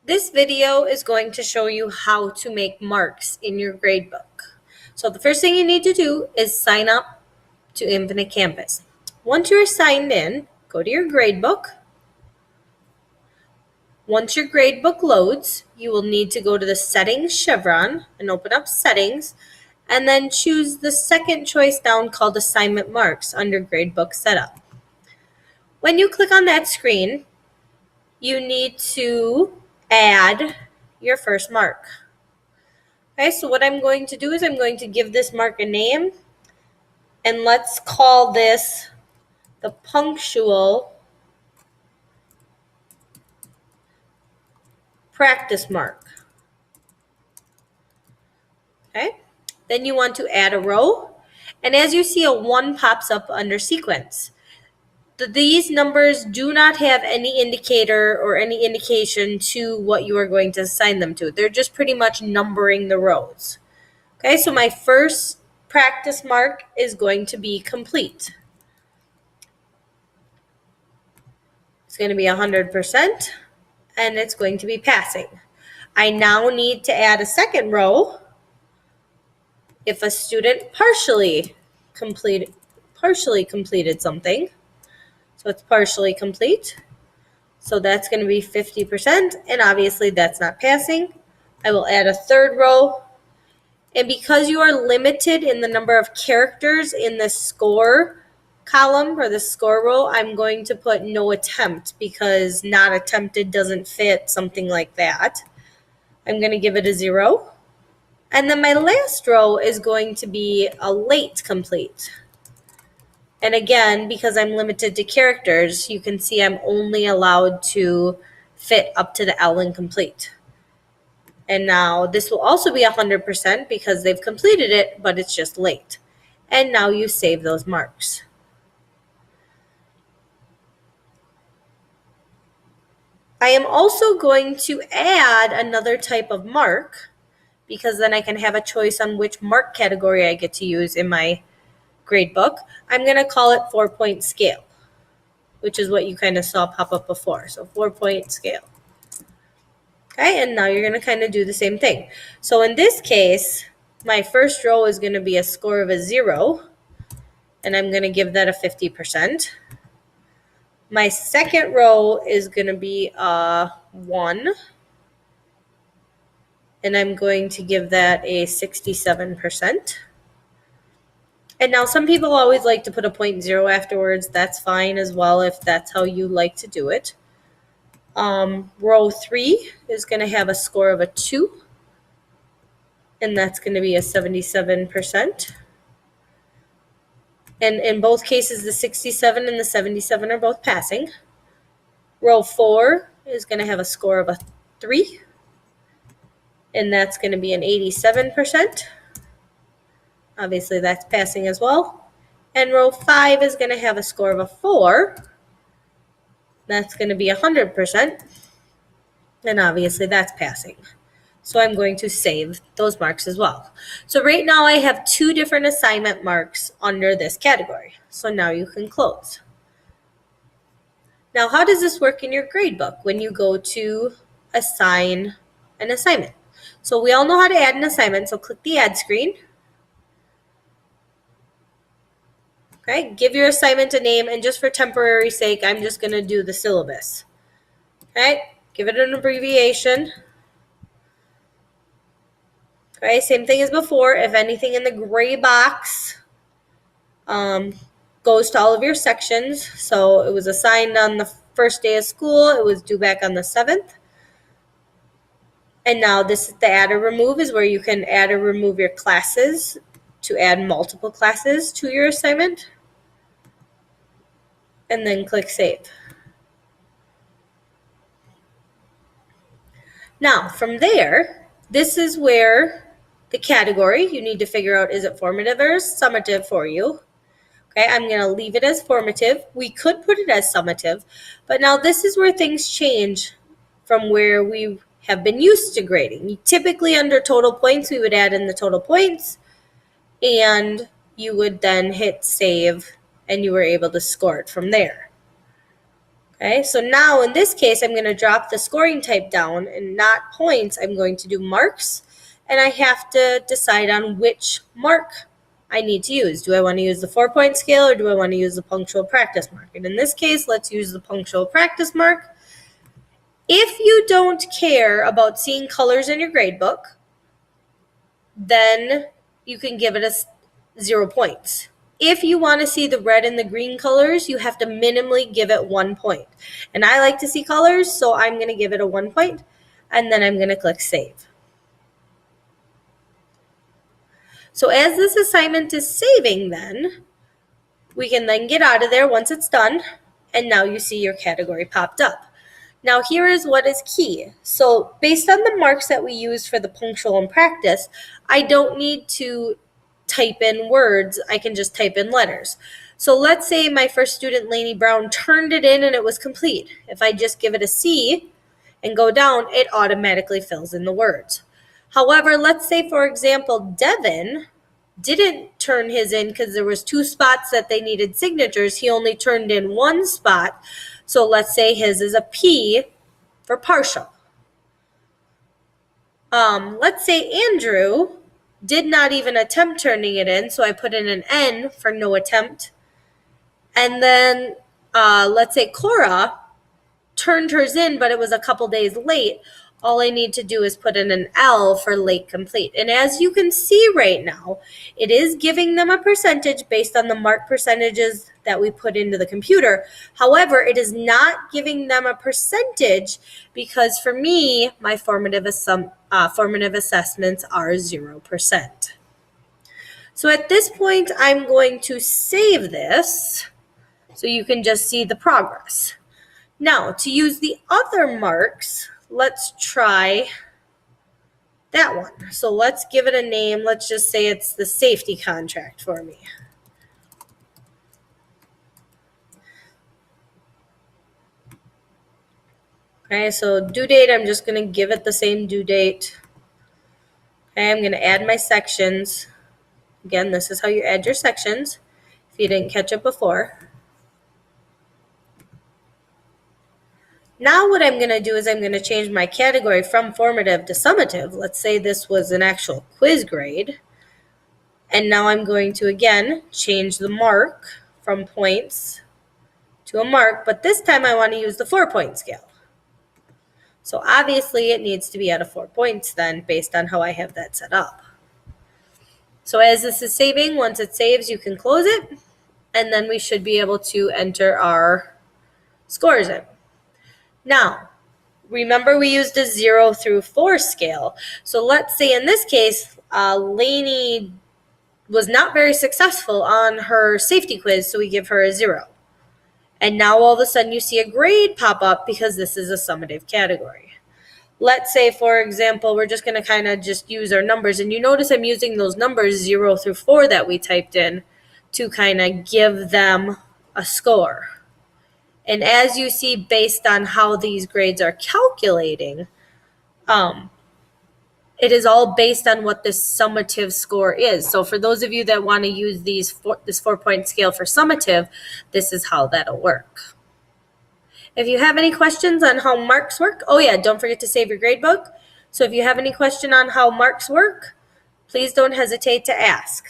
This video is going to show you how to make marks in your gradebook. So the first thing you need to do is sign up to Infinite Campus. Once you're signed in, go to your gradebook. Once your gradebook loads, you will need to go to the Settings chevron and open up Settings, and then choose the second choice down called Assignment Marks under Gradebook Setup. When you click on that screen, you need to add your first mark. Okay, so what I'm going to do is I'm going to give this mark a name, and let's call this the punctual practice mark. Okay, then you want to add a row, and as you see, a 1 pops up under sequence. These numbers do not have any indicator or any indication to what you are going to assign them to. They're just pretty much numbering the rows. Okay, so my first practice mark is going to be complete. It's going to be 100%, and it's going to be passing. I now need to add a second row if a student partially completed something. So it's partially complete. So that's going to be 50%, and obviously that's not passing. I will add a third row. And because you are limited in the number of characters in the score column or the score row, I'm going to put no attempt because not attempted doesn't fit, something like that. I'm going to give it a 0. And then my last row is going to be a late complete. And again, because I'm limited to characters, you can see I'm only allowed to fit up to the L in complete. And now this will also be 100% because they've completed it, but it's just late. And now you save those marks. I am also going to add another type of mark because then I can have a choice on which mark category I get to use in my gradebook. I'm going to call it 4-point scale, which is what you kind of saw pop up before. So 4-point scale. Okay, and now you're going to kind of do the same thing. So in this case, my first row is going to be a score of a 0, and I'm going to give that a 50%. My second row is going to be a 1, and I'm going to give that a 67%. And now some people always like to put a 0.0 afterwards. That's fine as well if that's how you like to do it. Row 3 is going to have a score of a 2, and that's going to be a 77%. And in both cases, the 67 and the 77 are both passing. Row 4 is going to have a score of a 3, and that's going to be an 87%. Obviously, that's passing as well. And row 5 is going to have a score of a 4. That's going to be 100%. And obviously, that's passing. So I'm going to save those marks as well. So right now I have 2 different assignment marks under this category. So now you can close. Now, how does this work in your gradebook when you go to assign an assignment? So we all know how to add an assignment. So click the add screen. Okay, give your assignment a name, and just for temporary sake, I'm just going to do the syllabus. Okay, give it an abbreviation. Okay, same thing as before. If anything in the gray box goes to all of your sections. So it was assigned on the first day of school. It was due back on the 7th. And now this is the add or remove is where you can add or remove your classes to add multiple classes to your assignment. And then click save. Now from there, this is where the category, you need to figure out, is it formative or summative for you? Okay, I'm going to leave it as formative. We could put it as summative, but now this is where things change from where we have been used to grading. Typically under total points, we would add in the total points, and you would then hit save, and you were able to score it from there. Okay, so now in this case, I'm going to drop the scoring type down and not points. I'm going to do marks, and I have to decide on which mark I need to use. Do I want to use the 4-point scale or do I want to use the punctual practice mark? And in this case, let's use the punctual practice mark. If you don't care about seeing colors in your gradebook, then you can give it a 0 points. If you want to see the red and the green colors, you have to minimally give it 1 point. And I like to see colors, so I'm going to give it a 1 point, and then I'm going to click Save. So as this assignment is saving then, we can then get out of there once it's done, and now you see your category popped up. Now here is what is key. So based on the marks that we use for the punctual and practice, I don't need to type in words, I can just type in letters. So let's say my first student, Lainey Brown, turned it in and it was complete. If I just give it a C and go down, it automatically fills in the words. However, let's say, for example, Devin didn't turn his in because there was 2 spots that they needed signatures. He only turned in 1 spot. So let's say his is a P for partial. Let's say Andrew did not even attempt turning it in, so I put in an N for no attempt. And then let's say Cora turned hers in, but it was a couple days late. All I need to do is put in an L for late complete. And as you can see right now, it is giving them a percentage based on the mark percentages that we put into the computer. However, it is not giving them a percentage because for me, my formative assessments are 0%. So at this point, I'm going to save this so you can just see the progress. Now, to use the other marks, let's try that one. So let's give it a name. Let's just say it's the safety contract for me. Okay, so due date, I'm just going to give it the same due date. Okay, I'm going to add my sections. Again, this is how you add your sections if you didn't catch it before. Now what I'm going to do is I'm going to change my category from formative to summative. Let's say this was an actual quiz grade. And now I'm going to, again, change the mark from points to a mark, but this time I want to use the 4-point scale. So obviously it needs to be out of 4 points then based on how I have that set up. So as this is saving, once it saves, you can close it, and then we should be able to enter our scores in. Now, remember we used a 0 through 4 scale. So let's say in this case, Lainey was not very successful on her safety quiz, so we give her a 0. And now all of a sudden you see a grade pop up because this is a summative category. Let's say, for example, we're just going to kind of just use our numbers. And you notice I'm using those numbers 0 through 4 that we typed in to kind of give them a score. And as you see, based on how these grades are calculating, it is all based on what this summative score is. So for those of you that want to use this 4-point scale for summative, this is how that'll work. If you have any questions on how marks work, oh yeah, don't forget to save your gradebook. So if you have any question on how marks work, please don't hesitate to ask.